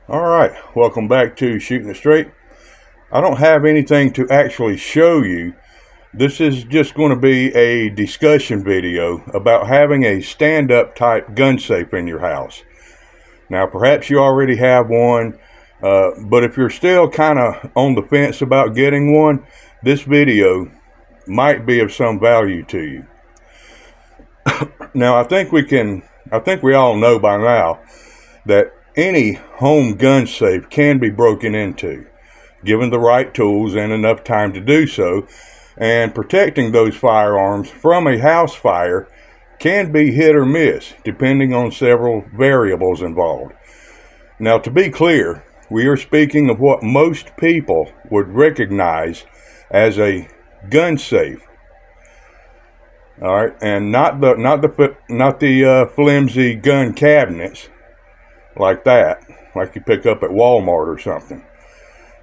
Alright, welcome back to Shooting It Straight. I don't have anything to actually show you. This is just going to be a discussion video about having a stand-up type gun safe in your house. Now perhaps you already have one, but if you're still kind of on the fence about getting one, this video might be of some value to you. Now I think we all know by now that any home gun safe can be broken into, given the right tools and enough time to do so, and protecting those firearms from a house fire can be hit or miss, depending on several variables involved. Now, to be clear, we are speaking of what most people would recognize as a gun safe. All right, and not the flimsy gun cabinets like that, like you pick up at Walmart or something.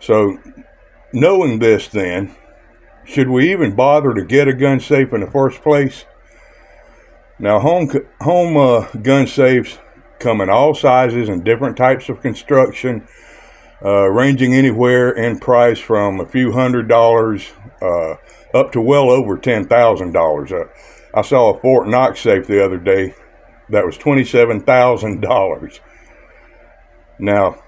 So, knowing this then, should we even bother to get a gun safe in the first place? Now, home gun safes come in all sizes and different types of construction, ranging anywhere in price from a few $100s up to well over $10,000. I saw a Fort Knox safe the other day that was $27,000. Now,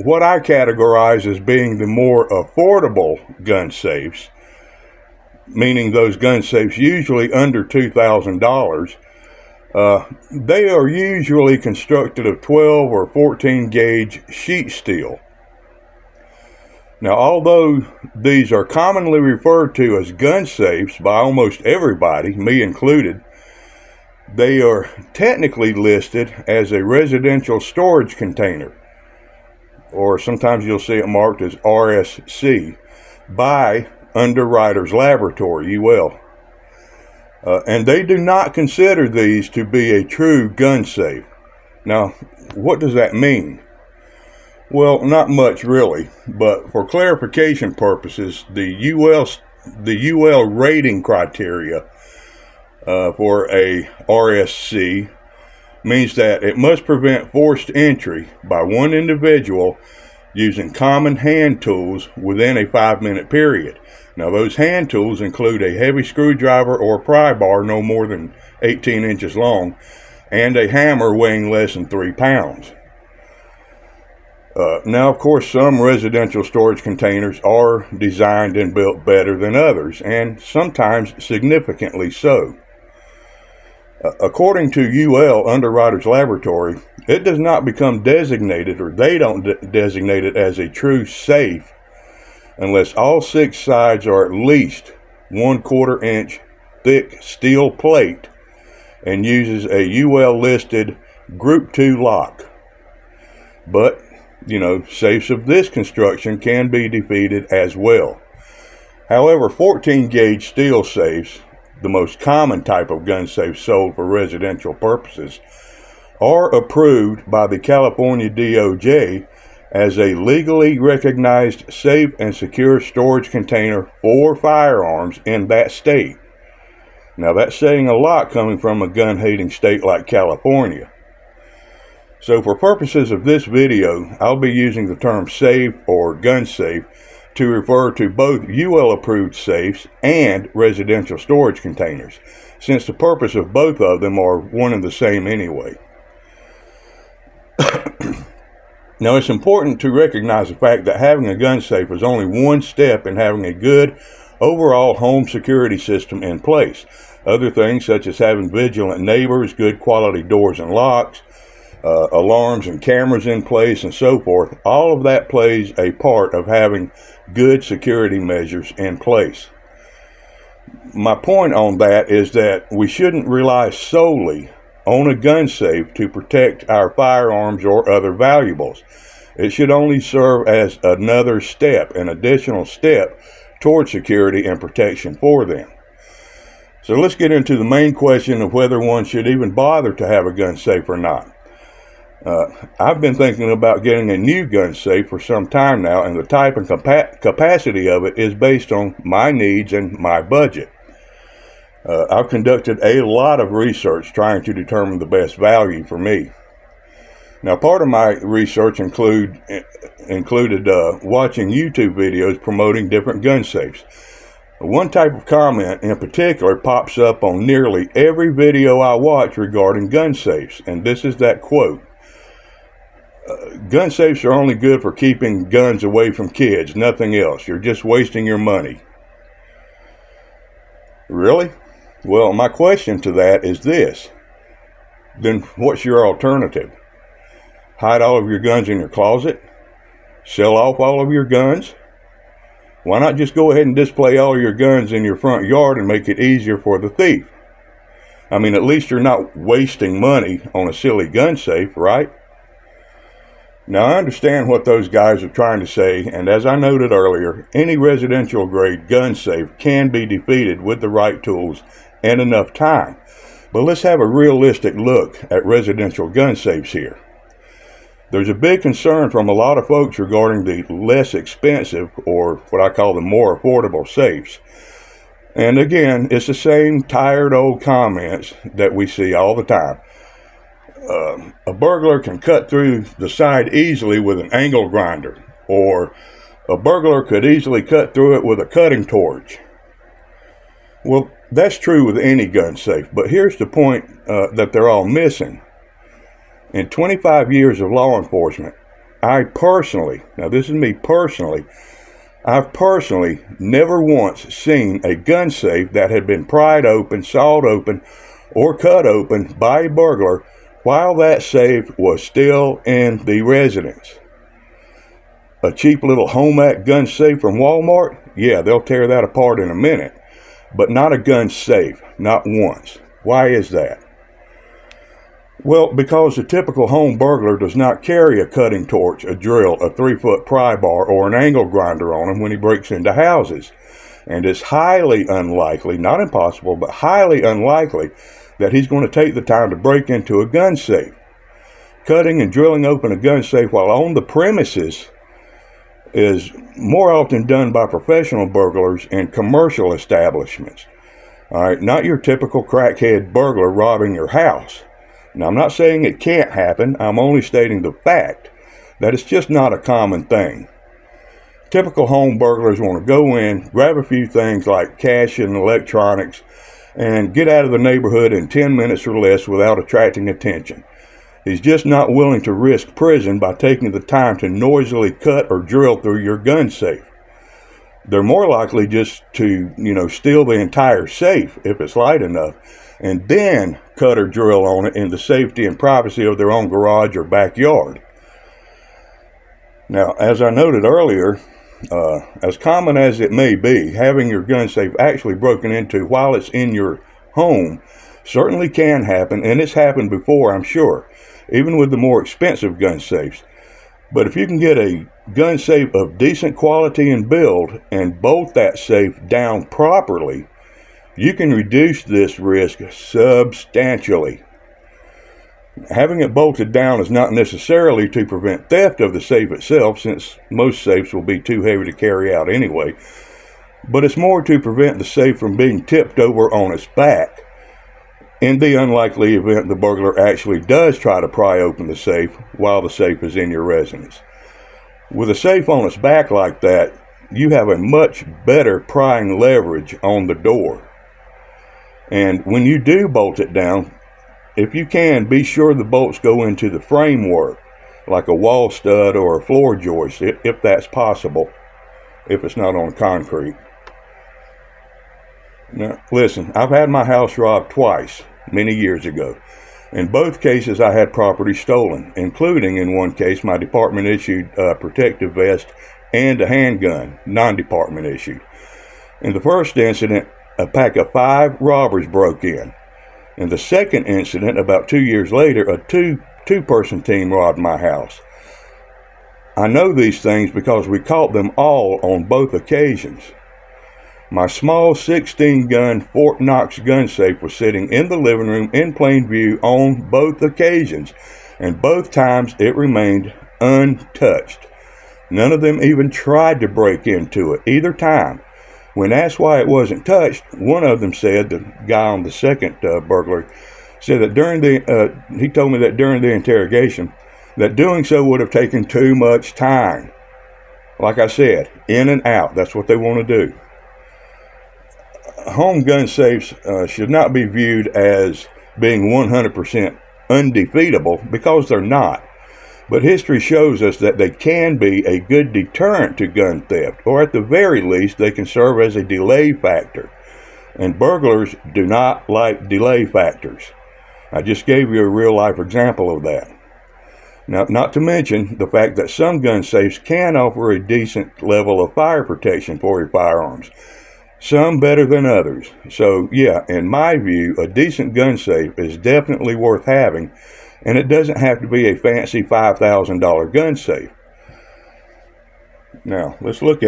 what I categorize as being the more affordable gun safes, meaning those gun safes usually under $2,000, they are usually constructed of 12 or 14 gauge sheet steel. Now, although these are commonly referred to as gun safes by almost everybody, me included, they are technically listed as a residential storage container, or sometimes you'll see it marked as RSC, by Underwriters Laboratory, UL. And they do not consider these to be a true gun safe. Now, what does that mean? Well, not much really, but for clarification purposes, the UL rating criteria for a RSC means that it must prevent forced entry by one individual using common hand tools within a 5-minute period. Now, those hand tools include a heavy screwdriver or pry bar no more than 18 inches long and a hammer weighing less than 3 pounds. Now, of course, some residential storage containers are designed and built better than others, and sometimes significantly so. According to UL Underwriters Laboratory, it does not become designated, or they don't designate it as a true safe unless all 6 sides are at least 1/4 inch thick steel plate and uses a UL listed Group 2 lock. But, safes of this construction can be defeated as well. However, 14 gauge steel safes, the most common type of gun safe sold for residential purposes, are approved by the California DOJ as a legally recognized safe and secure storage container for firearms in that state. Now, that's saying a lot coming from a gun-hating state like California. So for purposes of this video, I'll be using the term safe or gun safe to refer to both UL-approved safes and residential storage containers, since the purpose of both of them are one and the same anyway. Now, it's important to recognize the fact that having a gun safe is only one step in having a good overall home security system in place. Other things such as having vigilant neighbors, good quality doors and locks, alarms and cameras in place, and so forth, all of that plays a part of having good security measures in place. My point on that is that we shouldn't rely solely on a gun safe to protect our firearms or other valuables. It should only serve as another step, an additional step toward security and protection for them. So let's get into the main question of whether one should even bother to have a gun safe or not. I've been thinking about getting a new gun safe for some time now, and the type and capacity of it is based on my needs and my budget. I've conducted a lot of research trying to determine the best value for me. Now, part of my research included watching YouTube videos promoting different gun safes. One type of comment in particular pops up on nearly every video I watch regarding gun safes, and this is that quote. Gun safes are only good for keeping guns away from kids, nothing else. You're just wasting your money. Really? Well, my question to that is this. Then what's your alternative? Hide all of your guns in your closet? Sell off all of your guns? Why not just go ahead and display all your guns in your front yard and make it easier for the thief? I mean, at least you're not wasting money on a silly gun safe, right? Now, I understand what those guys are trying to say, and as I noted earlier, any residential grade gun safe can be defeated with the right tools and enough time. But let's have a realistic look at residential gun safes here. There's a big concern from a lot of folks regarding the less expensive, or what I call the more affordable safes. And again, it's the same tired old comments that we see all the time. A burglar can cut through the side easily with an angle grinder, or a burglar could easily cut through it with a cutting torch. Well, that's true with any gun safe, but here's the point that they're all missing. In 25 years of law enforcement, I've personally never once seen a gun safe that had been pried open, sawed open, or cut open by a burglar while that safe was still in the residence. A cheap little Home-Ec gun safe from Walmart? Yeah, they'll tear that apart in a minute. But not a gun safe, not once. Why is that? Well, because the typical home burglar does not carry a cutting torch, a drill, a 3-foot pry bar, or an angle grinder on him when he breaks into houses. And it's highly unlikely, not impossible, but highly unlikely that he's going to take the time to break into a gun safe. Cutting and drilling open a gun safe while on the premises is more often done by professional burglars in commercial establishments. All right, not your typical crackhead burglar robbing your house. Now, I'm not saying it can't happen. I'm only stating the fact that it's just not a common thing. Typical home burglars want to go in, grab a few things like cash and electronics, and get out of the neighborhood in 10 minutes or less without attracting attention. He's just not willing to risk prison by taking the time to noisily cut or drill through your gun safe. They're more likely just to, steal the entire safe if it's light enough, and then cut or drill on it in the safety and privacy of their own garage or backyard. Now, as I noted earlier, as common as it may be, having your gun safe actually broken into while it's in your home certainly can happen, and it's happened before, I'm sure, even with the more expensive gun safes. But if you can get a gun safe of decent quality and build and bolt that safe down properly, you can reduce this risk substantially. Having it bolted down is not necessarily to prevent theft of the safe itself, since most safes will be too heavy to carry out anyway, but it's more to prevent the safe from being tipped over on its back in the unlikely event the burglar actually does try to pry open the safe while the safe is in your residence. With a safe on its back like that, you have a much better prying leverage on the door. And when you do bolt it down, if you can, be sure the bolts go into the framework, like a wall stud or a floor joist, if that's possible, if it's not on concrete. Now, listen, I've had my house robbed twice, many years ago. In both cases, I had property stolen, including, in one case, my department-issued protective vest and a handgun, non-department issued. In the first incident, a pack of 5 robbers broke in. In the second incident, about 2 years later, a two-person team robbed my house. I know these things because we caught them all on both occasions. My small 16-gun Fort Knox gun safe was sitting in the living room in plain view on both occasions, and both times it remained untouched. None of them even tried to break into it either time. When asked why it wasn't touched, one of them said, the guy on the second burglary, said that he told me that during the interrogation, that doing so would have taken too much time. Like I said, in and out, that's what they want to do. Home gun safes should not be viewed as being 100% undefeatable, because they're not. But history shows us that they can be a good deterrent to gun theft, or at the very least, they can serve as a delay factor. And burglars do not like delay factors. I just gave you a real-life example of that. Now, not to mention the fact that some gun safes can offer a decent level of fire protection for your firearms. Some better than others. So, yeah, in my view, a decent gun safe is definitely worth having, and it doesn't have to be a fancy $5,000 gun safe. Now, let's look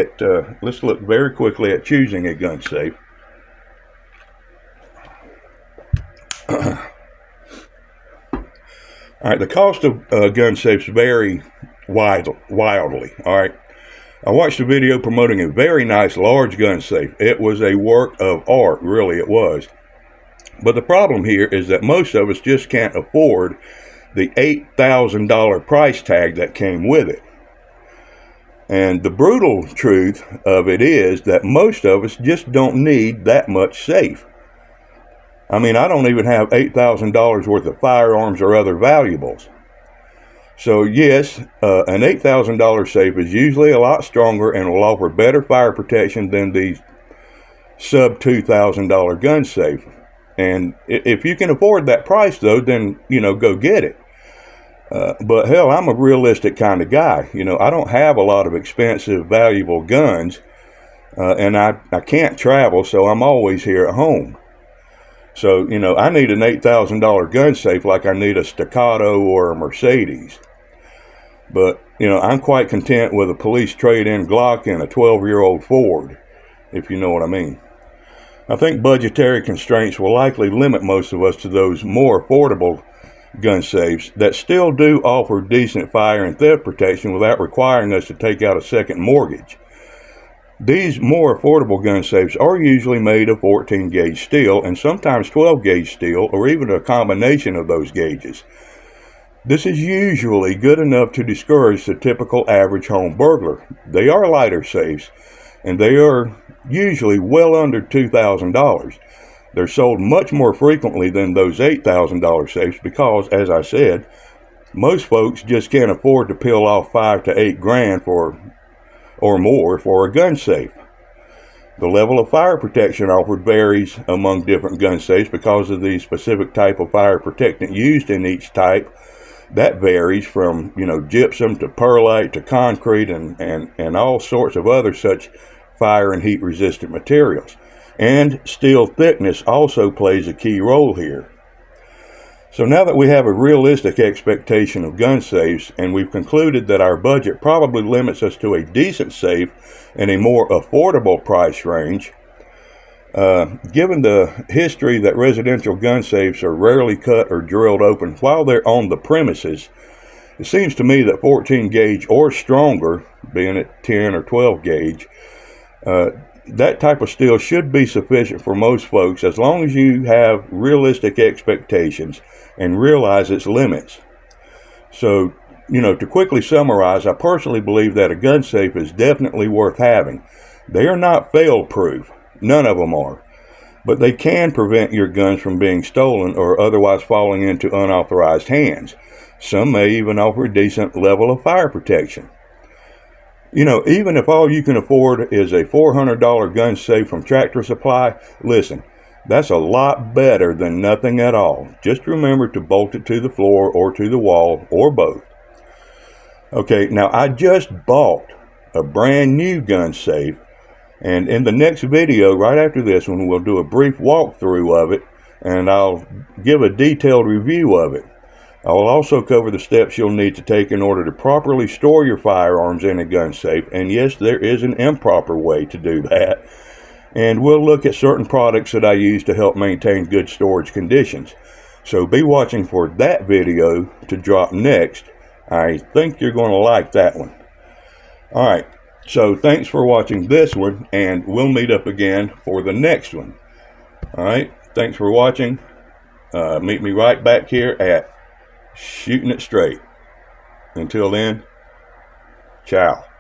very quickly at choosing a gun safe. All right, the cost of gun safes vary wildly. All right, I watched a video promoting a very nice large gun safe. It was a work of art, really it was. But the problem here is that most of us just can't afford the $8,000 price tag that came with it. And the brutal truth of it is that most of us just don't need that much safe. I mean, I don't even have $8,000 worth of firearms or other valuables. So yes, an $8,000 safe is usually a lot stronger and will offer better fire protection than the sub $2,000 gun safe. And if you can afford that price, though, then, go get it. But hell, I'm a realistic kind of guy. I don't have a lot of expensive, valuable guns, and I can't travel, so I'm always here at home. So, I need an $8,000 gun safe like I need a Staccato or a Mercedes. But, I'm quite content with a police trade-in Glock and a 12-year-old Ford, if you know what I mean. I think budgetary constraints will likely limit most of us to those more affordable gun safes that still do offer decent fire and theft protection without requiring us to take out a second mortgage. These more affordable gun safes are usually made of 14 gauge steel and sometimes 12 gauge steel, or even a combination of those gauges. This is usually good enough to discourage the typical average home burglar. They are lighter safes, and they are usually well under $2,000. They're sold much more frequently than those $8,000 safes because, as I said, most folks just can't afford to peel off $5 to $8 grand or more for a gun safe. The level of fire protection offered varies among different gun safes because of the specific type of fire protectant used in each type. That varies from, gypsum to perlite to concrete and all sorts of other such fire and heat resistant materials. And steel thickness also plays a key role here. So now that we have a realistic expectation of gun safes, and we've concluded that our budget probably limits us to a decent safe in a more affordable price range, given the history that residential gun safes are rarely cut or drilled open while they're on the premises, it seems to me that 14 gauge or stronger, being it 10 or 12 gauge, that type of steel should be sufficient for most folks as long as you have realistic expectations and realize its limits. So, to quickly summarize, I personally believe that a gun safe is definitely worth having. They are not fail-proof. None of them are. But they can prevent your guns from being stolen or otherwise falling into unauthorized hands. Some may even offer a decent level of fire protection. Even if all you can afford is a $400 gun safe from Tractor Supply, listen, that's a lot better than nothing at all. Just remember to bolt it to the floor or to the wall, or both. Okay, now I just bought a brand new gun safe, and in the next video, right after this one, we'll do a brief walkthrough of it, and I'll give a detailed review of it. I will also cover the steps you'll need to take in order to properly store your firearms in a gun safe, and yes, there is an improper way to do that. And we'll look at certain products that I use to help maintain good storage conditions. So be watching for that video to drop next. I think you're going to like that one. Alright, so thanks for watching this one, and we'll meet up again for the next one. Alright, thanks for watching. Meet me right back here at Shooting It Straight. Until then, ciao.